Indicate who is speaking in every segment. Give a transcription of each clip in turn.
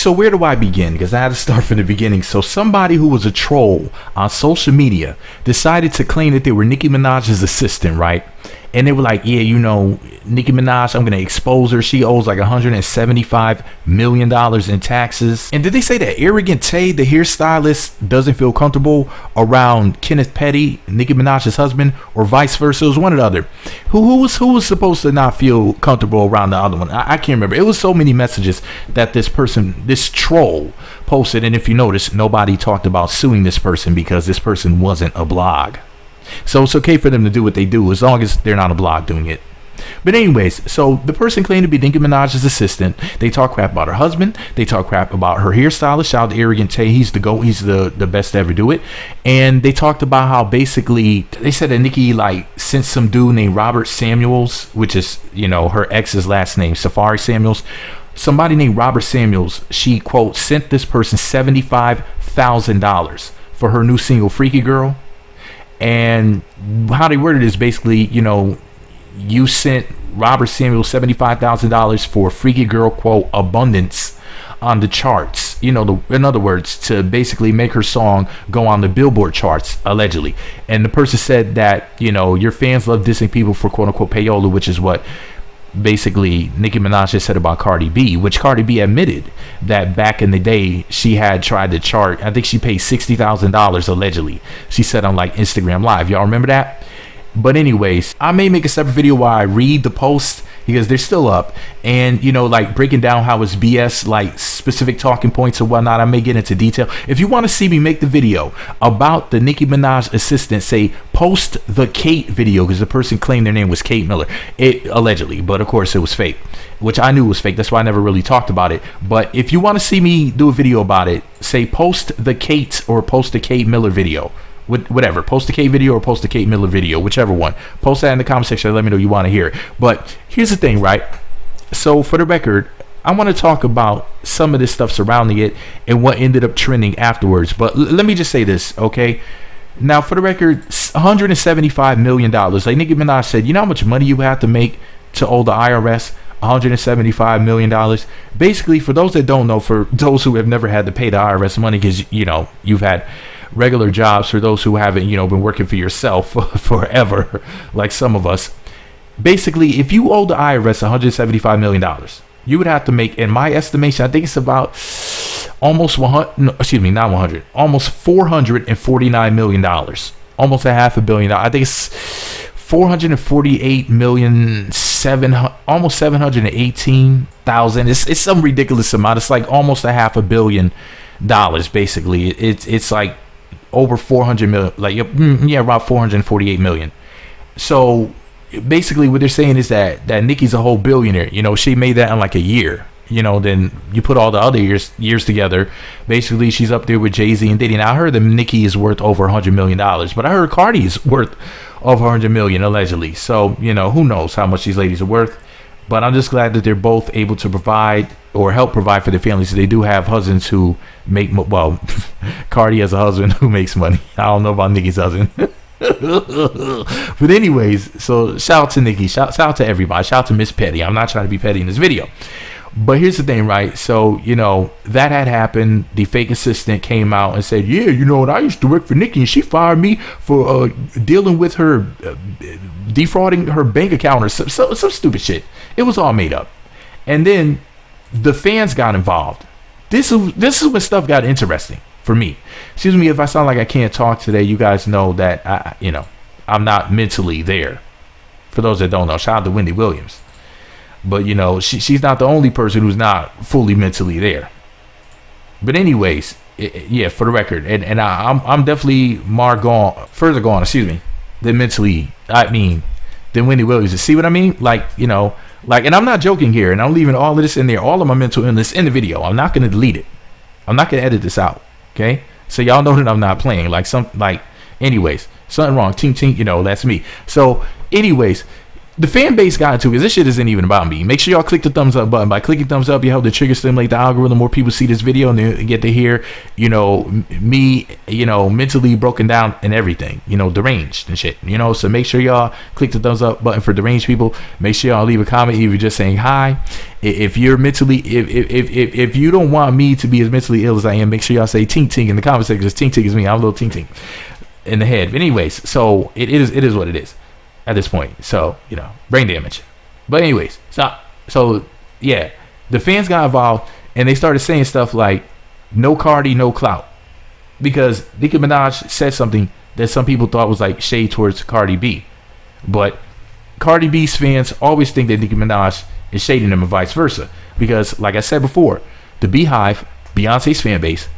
Speaker 1: So where do I begin? Because I had to start from the beginning. So somebody who was a troll on social media decided to claim that they were Nicki Minaj's assistant, right? And they were like, yeah, you know, Nicki Minaj, I'm going to expose her. She owes like $175 million in taxes. And did they say that Arrogant Tay, the hairstylist, doesn't feel comfortable around Kenneth Petty, Nicki Minaj's husband, or vice versa? It was one or the other. Who was supposed to not feel comfortable around the other one? I can't remember. It was so many messages that this troll posted. And if you notice, nobody talked about suing this person because this person wasn't a blog. So it's okay for them to do what they do as long as they're not a blog doing it. But anyways, so the person claimed to be Nicki Minaj's assistant. They talk crap about her husband. They talk crap about her hairstylist. Shout out to Arrogant Tay. He's the GOAT. He's the best to ever do it. And they talked about how basically they said that Nicki like sent some dude named Robert Samuels, which is, you know, her ex's last name, Safari Samuels. Somebody named Robert Samuels. She, quote, sent this person $75,000 for her new single Freaky Girl. And how they worded is basically, you know, you sent Robert Samuel $75,000 for Freaky Girl, quote, abundance on the charts. You know, in other words, to basically make her song go on the Billboard charts, allegedly. And the person said that, you know, your fans love dissing people for, quote unquote, payola, which is what basically Nicki Minaj just said about Cardi B, which Cardi B admitted that back in the day she had tried to chart. I think she paid $60,000 allegedly. She said on like Instagram Live. Y'all remember that? But anyways, I may make a separate video while I read the post because they're still up, and you know, like breaking down how it's BS, like specific talking points or whatnot. I may get into detail. If you want to see me make the video about the Nicki Minaj assistant, say post the Kate video, because the person claimed their name was Kate Miller, it allegedly, but of course it was fake, which I knew was fake. That's why I never really talked about it. But if you want to see me do a video about it, say post the Kate or post the Kate Miller video. Whatever, post the Kate video or post the Kate Miller video, whichever one. Post that in the comment section and let me know you want to hear it. But here's the thing, right? So for the record, I want to talk about some of this stuff surrounding it and what ended up trending afterwards. But let me just say this, okay? Now, for the record, $175 million. Like Nicki Minaj said, you know how much money you have to make to owe the IRS? $175 million. Basically, for those that don't know, for those who have never had to pay the IRS money because, you know, you've had regular jobs, for those who haven't, you know, been working for yourself forever, like some of us. Basically, if you owe the IRS $175 million, you would have to make, in my estimation, I think it's about almost almost $449 million, almost $500 million. I think it's 448 million, almost 718,000. It's some ridiculous amount. It's like almost $500 million. Basically, it's like over 400 million, like yeah, around 448 million. So basically what they're saying is that Nicki's a whole billionaire. You know, she made that in like a year. You know, then you put all the other years together, basically she's up there with Jay-Z and Diddy. Now I heard that Nicki is worth over $100 million, but I heard Cardi's worth over $100 million allegedly. So, you know, who knows how much these ladies are worth. But I'm just glad that they're both able to provide or help provide for their families. They do have husbands who make, well, Cardi has a husband who makes money. I don't know about Nicki's husband. But anyways, so shout out to Nicki. Shout out to everybody. Shout out to Miss Petty. I'm not trying to be petty in this video. But here's the thing, right? So, you know, that had happened. The fake assistant came out and said, yeah, you know what? I used to work for Nicki and she fired me for dealing with her, defrauding her bank account or some stupid shit. It was all made up. And then the fans got involved. This is when stuff got interesting for me. Excuse me if I sound like I can't talk today. You guys know that, I'm not mentally there. For those that don't know, shout out to Wendy Williams. But, you know, she's not the only person who's not fully mentally there. But anyways, yeah, for the record, and I'm definitely further gone, than mentally, than Wendy Williams. See what I mean? Like, you know, like, and I'm not joking here, and I'm leaving all of this in there, all of my mental illness in the video. I'm not going to delete it. I'm not going to edit this out, okay? So y'all know that I'm not playing. Anyways, something wrong. Tink, tink, you know, that's me. So, anyways, the fan base got into it, because this shit isn't even about me. Make sure y'all click the thumbs up button. By clicking thumbs up, you help the trigger stimulate the algorithm. More people see this video and they get to hear, me, mentally broken down and everything, deranged and shit, so make sure y'all click the thumbs up button for deranged people. Make sure y'all leave a comment, even just saying hi. If you're mentally, if you don't want me to be as mentally ill as I am, make sure y'all say tink tink in the comment section, because tink tink is me. I'm a little tink tink in the head. But anyways, so it is what it is at this point. So, brain damage. But anyways, so yeah, the fans got involved and they started saying stuff like, no Cardi, no clout. Because Nicki Minaj said something that some people thought was like shade towards Cardi B. But Cardi B's fans always think that Nicki Minaj is shading them and vice versa. Because, like I said before, the Beehive, Beyonce's fan base,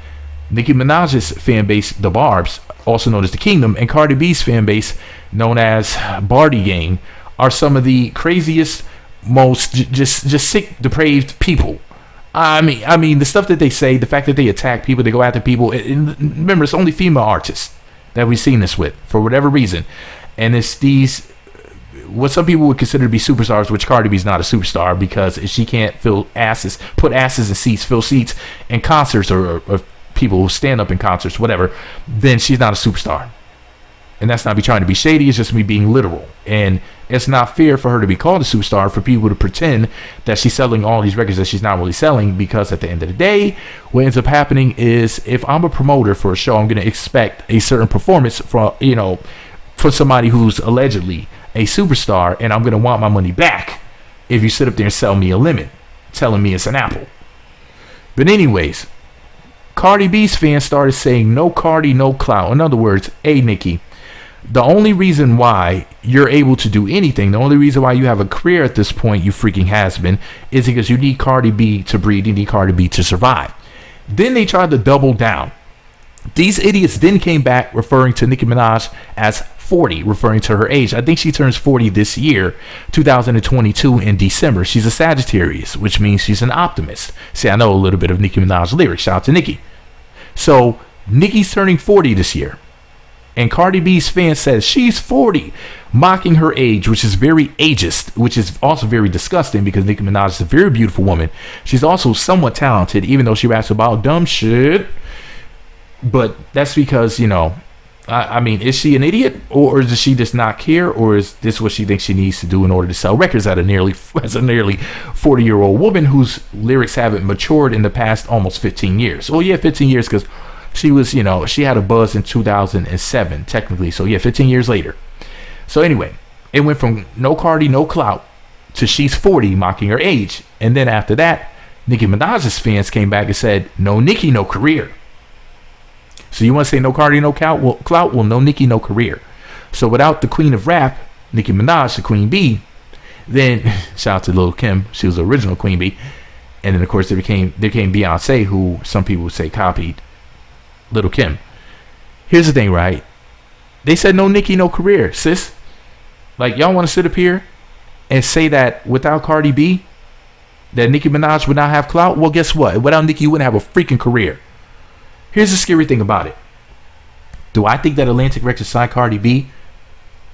Speaker 1: Nicki Minaj's fan base, the Barbs, also known as the Kingdom, and Cardi B's fan base, known as Bardi Gang, are some of the craziest, most just sick, depraved people. I mean, the stuff that they say, the fact that they attack people, they go after people. And remember, it's only female artists that we've seen this with for whatever reason, and it's these what some people would consider to be superstars, which Cardi B's not a superstar, because if she can't put asses in seats, fill seats in concerts or people who stand up in concerts, whatever, then she's not a superstar. And that's not me trying to be shady, it's just me being literal. And it's not fair for her to be called a superstar, for people to pretend that she's selling all these records that she's not really selling, because at the end of the day, what ends up happening is, if I'm a promoter for a show, I'm going to expect a certain performance for somebody who's allegedly a superstar, and I'm going to want my money back if you sit up there and sell me a lemon, telling me it's an apple. But anyways, Cardi B's fans started saying, no Cardi, no clout. In other words, hey, Nicki, the only reason why you're able to do anything, the only reason why you have a career at this point, you freaking has-been, is because you need Cardi B to breathe, you need Cardi B to survive. Then they tried to double down. These idiots then came back referring to Nicki Minaj as 40, referring to her age. I think she turns 40 this year, 2022, in December. She's a Sagittarius, which means she's an optimist. See, I know a little bit of Nicki Minaj lyrics. Shout out to Nicki. So, Nicki's turning 40 this year. And Cardi B's fan says she's 40, mocking her age, which is very ageist, which is also very disgusting, because Nicki Minaj is a very beautiful woman. She's also somewhat talented, even though she raps about dumb shit. But that's because, I mean, is she an idiot, or does she just not care, or is this what she thinks she needs to do in order to sell records as a nearly 40-year-old woman whose lyrics haven't matured in the past almost 15 years? Well, yeah, 15 years, because she was, she had a buzz in 2007, technically. So, yeah, 15 years later. So, anyway, it went from no Cardi, no clout to she's 40, mocking her age. And then after that, Nicki Minaj's fans came back and said, no Nicki, no career. So you want to say no Cardi, no clout? Well, no Nicki, no career. So without the queen of rap, Nicki Minaj, the queen bee, then shout out to Lil Kim, she was the original queen bee. And then, of course, there came Beyonce, who some people would say copied Lil Kim. Here's the thing, right? They said no Nicki, no career, sis. Like, y'all want to sit up here and say that without Cardi B, that Nicki Minaj would not have clout? Well, guess what? Without Nicki, you wouldn't have a freaking career. Here's the scary thing about it. Do I think that Atlantic Records signed Cardi B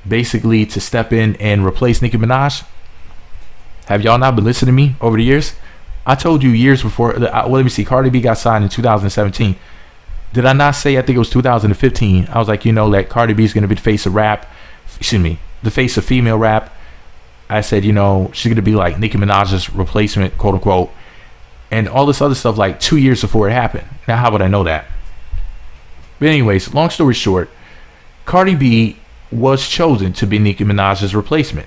Speaker 1: basically to step in and replace Nicki Minaj? Have y'all not been listening to me over the years? I told you years before. Well, let me see. Cardi B got signed in 2017. Did I not say, I think it was 2015, I was like, that Cardi B is going to be the face of rap. Excuse me, the face of female rap. I said, she's going to be like Nicki Minaj's replacement, quote unquote. And all this other stuff like 2 years before it happened. Now, how would I know that? But anyways, long story short, Cardi B was chosen to be Nicki Minaj's replacement.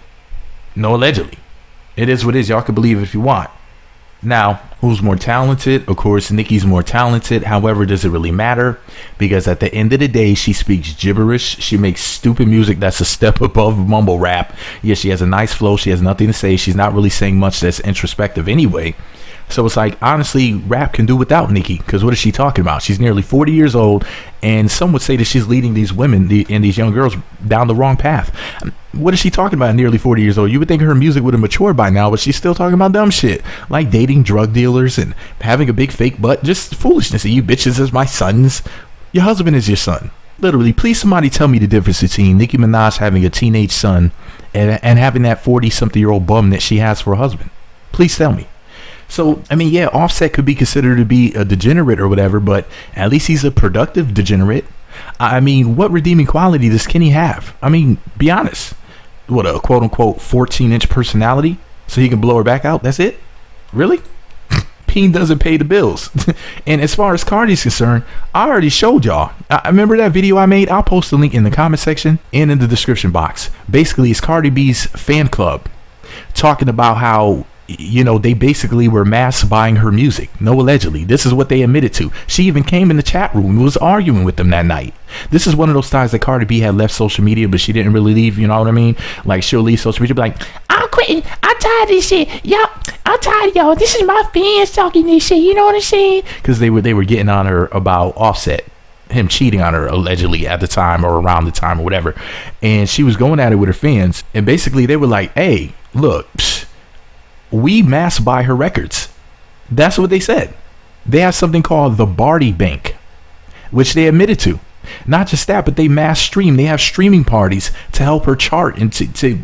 Speaker 1: No, allegedly. It is what it is. Y'all can believe it if you want. Now, who's more talented? Of course, Nicki's more talented. However, does it really matter? Because at the end of the day, she speaks gibberish. She makes stupid music that's a step above mumble rap. Yeah, she has a nice flow. She has nothing to say. She's not really saying much that's introspective anyway. So it's like, honestly, rap can do without Nicki, because what is she talking about? She's nearly 40 years old, and some would say that she's leading these women and these young girls down the wrong path. What is she talking about at nearly 40 years old? You would think her music would have matured by now, but she's still talking about dumb shit, like dating drug dealers and having a big fake butt. Just foolishness. And you bitches as my sons. Your husband is your son. Literally, please somebody tell me the difference between Nicki Minaj having a teenage son and having that 40-something-year-old bum that she has for a husband. Please tell me. So, I mean, yeah, Offset could be considered to be a degenerate or whatever, but at least he's a productive degenerate. I mean, what redeeming quality does Kenny have? I mean, be honest. What, a quote-unquote 14-inch personality so he can blow her back out? That's it? Really? Peen doesn't pay the bills. And as far as Cardi's concerned, I already showed y'all. I remember that video I made. I'll post the link in the comment section and in the description box. Basically, it's Cardi B's fan club talking about how, you know, they basically were mass buying her music. No, allegedly. This is what they admitted to. She even came in the chat room and was arguing with them that night. This is one of those times that Cardi B had left social media, but she didn't really leave, you know what I mean? Like, she'll leave social media, be like, I'm quitting. I'm tired of this shit. Y'all, I'm tired of y'all. This is my fans talking this shit. You know what I'm saying? Because they were getting on her about Offset. Him cheating on her allegedly at the time or around the time or whatever. And she was going at it with her fans. And basically they were like, hey, look, we mass buy her records. That's what they said. They have something called the Barty Bank, which they admitted to. Not just that, but they mass stream. They have streaming parties to help her chart and to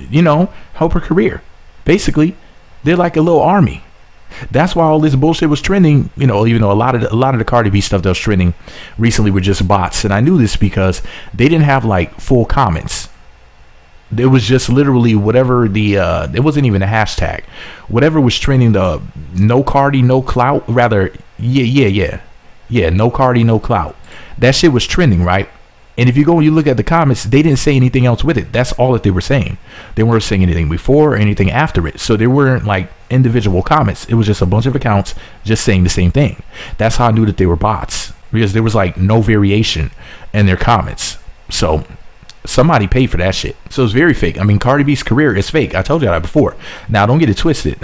Speaker 1: you know, help her career. Basically, they're like a little army. That's why all this bullshit was trending, you know, even though a lot of the Cardi B stuff that was trending recently were just bots. And I knew this because they didn't have like full comments. It was just literally whatever it wasn't even a hashtag. Whatever was trending, the no Cardi, no clout, rather, yeah, no Cardi, no clout. That shit was trending, right? And if you go and you look at the comments, they didn't say anything else with it. That's all that they were saying. They weren't saying anything before or anything after it. So there weren't like individual comments. It was just a bunch of accounts just saying the same thing. That's how I knew that they were bots, because there was like no variation in their comments. So somebody paid for that shit. So it's very fake. I mean, Cardi B's career is fake. I told you that before. Now, don't get it twisted.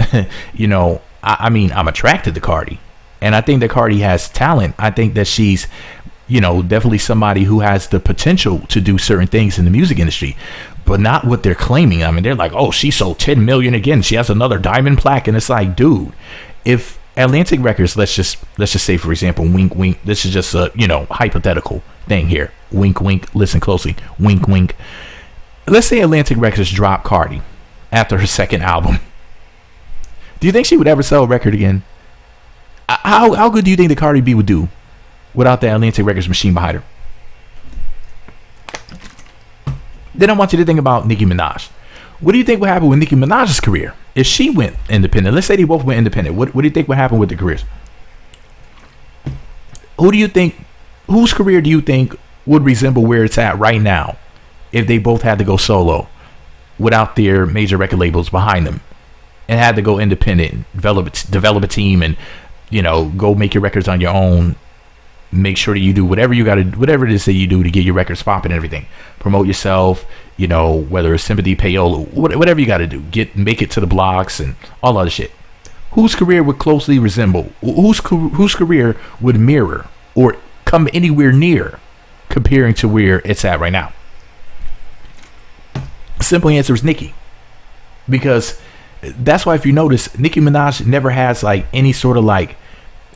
Speaker 1: You know, I mean, I'm attracted to Cardi. And I think that Cardi has talent. I think that she's, you know, definitely somebody who has the potential to do certain things in the music industry, but not what they're claiming. I mean, they're like, oh, she sold 10 million again. She has another diamond plaque. And it's like, dude, if Atlantic Records, let's just say, for example, wink, wink. This is just a, you know, hypothetical thing here. Wink, wink. Listen closely. Wink, wink. Let's say Atlantic Records dropped Cardi after her second album. Do you think she would ever sell a record again? How good do you think that Cardi B would do without the Atlantic Records machine behind her? Then I want you to think about Nicki Minaj. What do you think would happen with Nicki Minaj's career if she went independent? Let's say they both went independent. What do you think would happen with their careers? Whose career do you think would resemble where it's at right now if they both had to go solo without their major record labels behind them and had to go independent, develop a team, and, you know, go make your records on your own? Make sure that you do whatever it is that you do to get your records popping and everything. Promote yourself, you know, whether it's Sympathy, Payola, whatever you got to do. Make it to the blogs and all other shit. Whose career would closely resemble? Whose career would mirror or come anywhere near comparing to where it's at right now? Simple answer is Nicki. Because that's why, if you notice, Nicki Minaj never has like any sort of like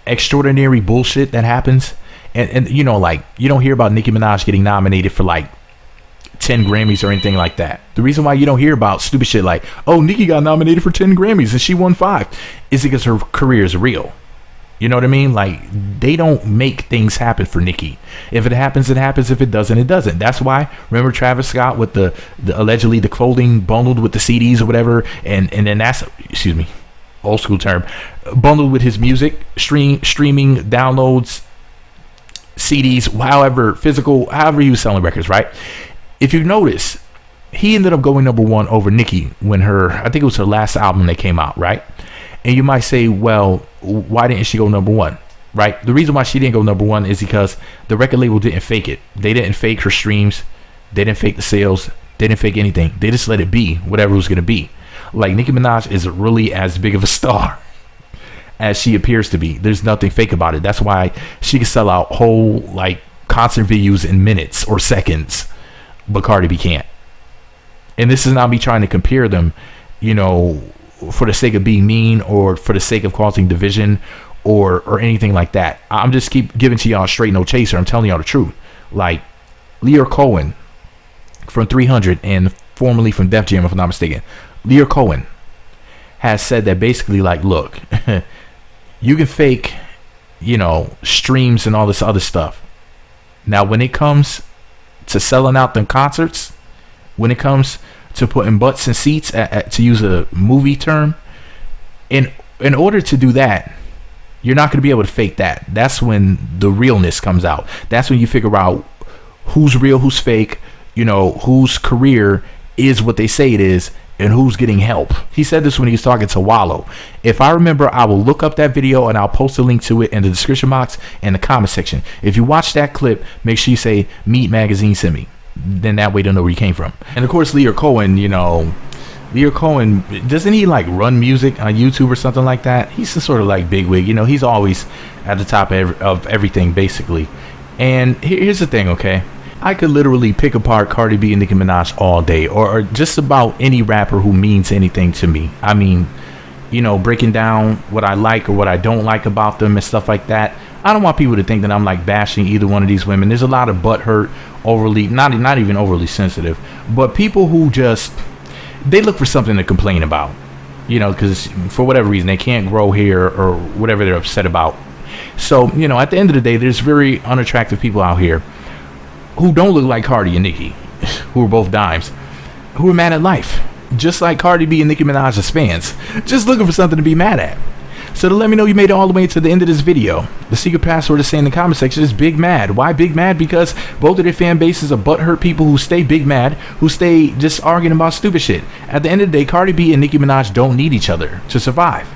Speaker 1: extraordinary bullshit that happens. And you know, like, you don't hear about Nicki Minaj getting nominated for like 10 Grammys or anything like that. The reason why you don't hear about stupid shit like, oh, Nicki got nominated for 10 Grammys and she won 5 is because her career is real. You know what I mean? Like, they don't make things happen for Nicki. If it happens, it happens. If it doesn't, it doesn't. That's why, remember Travis Scott with the allegedly the clothing bundled with the CDs or whatever, and then that's, excuse me, old school term, bundled with his music, streaming, downloads, CDs, however he was selling records, right? If you notice, he ended up going number 1 over Nicki when I think it was her last album that came out, right? And you might say, well, why didn't she go number 1, right? The reason why she didn't go number 1 is because the record label didn't fake it. They didn't fake her streams. They didn't fake the sales. They didn't fake anything. They just let it be whatever it was going to be. Like, Nicki Minaj is really as big of a star as she appears to be. There's nothing fake about it. That's why she can sell out whole like concert venues in minutes or seconds, but Cardi B can't. And this is not me trying to compare them, you know, for the sake of being mean or for the sake of causing division or anything like that. I'm just keep giving to y'all straight no chaser. I'm telling y'all the truth. Like, Lyor Cohen from 300 and formerly from Def Jam, if I'm not mistaken, Lyor Cohen has said that basically, like, look, you can fake, you know, streams and all this other stuff. Now, when it comes to selling out them concerts, when it comes to putting butts in seats, to use a movie term, in order to do that, you're not going to be able to fake that. That's when the realness comes out. That's when you figure out who's real, who's fake, you know, whose career is what they say it is, and who's getting help. He said this when he was talking to Wallow. If I remember, I will look up that video and I'll post a link to it in the description box and the comment section. If you watch that clip, make sure you say Meat Magazine sent me. Then that way they'll know where you came from. And of course, Lyor Cohen, you know, Lyor Cohen, doesn't he like run music on YouTube or something like that? He's some sort of like bigwig, you know, he's always at the top of everything basically. And here's the thing, okay? I could literally pick apart Cardi B and Nicki Minaj all day, or just about any rapper who means anything to me. I mean, you know, breaking down what I like or what I don't like about them and stuff like that. I don't want people to think that I'm like bashing either one of these women. There's a lot of butthurt, overly, not even overly sensitive, but people who just, they look for something to complain about, you know, because for whatever reason they can't grow hair or whatever they're upset about. So, you know, at the end of the day, there's very unattractive people out here who don't look like Cardi and Nicki, who are both dimes, who are mad at life, just like Cardi B and Nicki Minaj's fans, just looking for something to be mad at. So to let me know you made it all the way to the end of this video, the secret password to say in the comment section is Big Mad. Why Big Mad? Because both of their fan bases are butthurt people who stay big mad, who stay just arguing about stupid shit. At the end of the day, Cardi B and Nicki Minaj don't need each other to survive.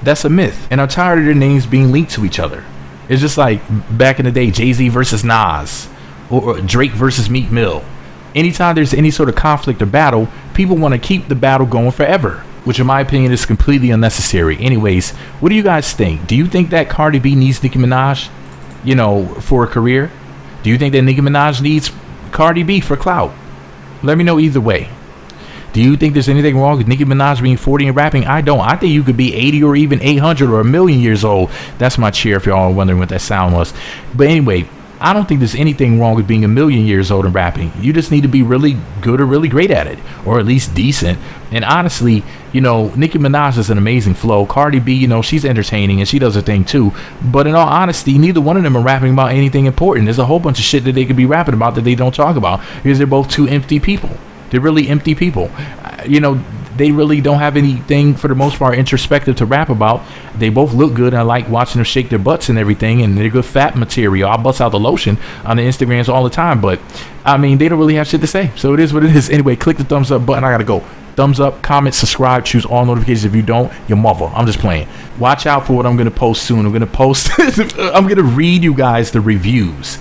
Speaker 1: That's a myth. And I'm tired of their names being linked to each other. It's just like back in the day, Jay-Z versus Nas, or Drake versus Meek Mill. Anytime there's any sort of conflict or battle, people want to keep the battle going forever, which in my opinion is completely unnecessary. Anyways, what do you guys think? Do you think that Cardi B needs Nicki Minaj, you know, for a career? Do you think that Nicki Minaj needs Cardi B for clout? Let me know either way. Do you think there's anything wrong with Nicki Minaj being 40 and rapping? I don't. I think you could be 80 or even 800 or a million years old. That's my cheer if y'all are wondering what that sound was. But anyway, I don't think there's anything wrong with being a million years old and rapping. You just need to be really good or really great at it, or at least decent. And honestly, you know, Nicki Minaj has an amazing flow. Cardi B, you know, she's entertaining and she does her thing too. But in all honesty, neither one of them are rapping about anything important. There's a whole bunch of shit that they could be rapping about that they don't talk about because they're both two empty people. They're really empty people. You know, they really don't have anything for the most part introspective to rap about. They both look good. I like watching them shake their butts and everything, and they're good fat material. I bust out the lotion on the Instagrams all the time, but I mean, they don't really have shit to say. So it is what it is. Anyway, click the thumbs up button. I gotta go. Thumbs up, comment, subscribe, choose all notifications. If you don't, your mother. I'm just playing. Watch out for what I'm gonna post soon. I'm gonna post I'm gonna read you guys the reviews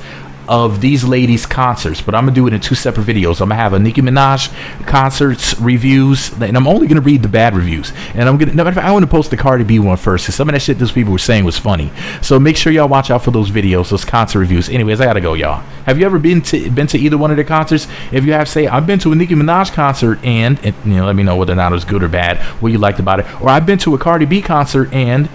Speaker 1: of these ladies' concerts, but I'm gonna do it in two separate videos. I'm gonna have a Nicki Minaj concerts reviews, and I'm only gonna read the bad reviews. And I'm gonna, no matter of fact, I want to post the Cardi B one first, because some of that shit those people were saying was funny. So make sure y'all watch out for those videos, those concert reviews. Anyways, I gotta go, y'all. Have you ever been to either one of their concerts? If you have, say I've been to a Nicki Minaj concert, and you know, let me know whether or not it was good or bad, what you liked about it. Or I've been to a Cardi B concert, and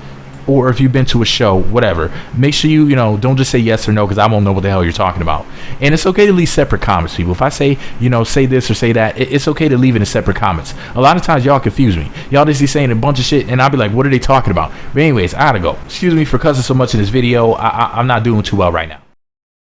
Speaker 1: or if you've been to a show, whatever. Make sure you know, don't just say yes or no, because I won't know what the hell you're talking about. And it's okay to leave separate comments, people. If I say, you know, say this or say that, it's okay to leave it in separate comments. A lot of times y'all confuse me. Y'all just be saying a bunch of shit, and I'll be like, what are they talking about? But anyways, I gotta go. Excuse me for cussing so much in this video. I'm not doing too well right now.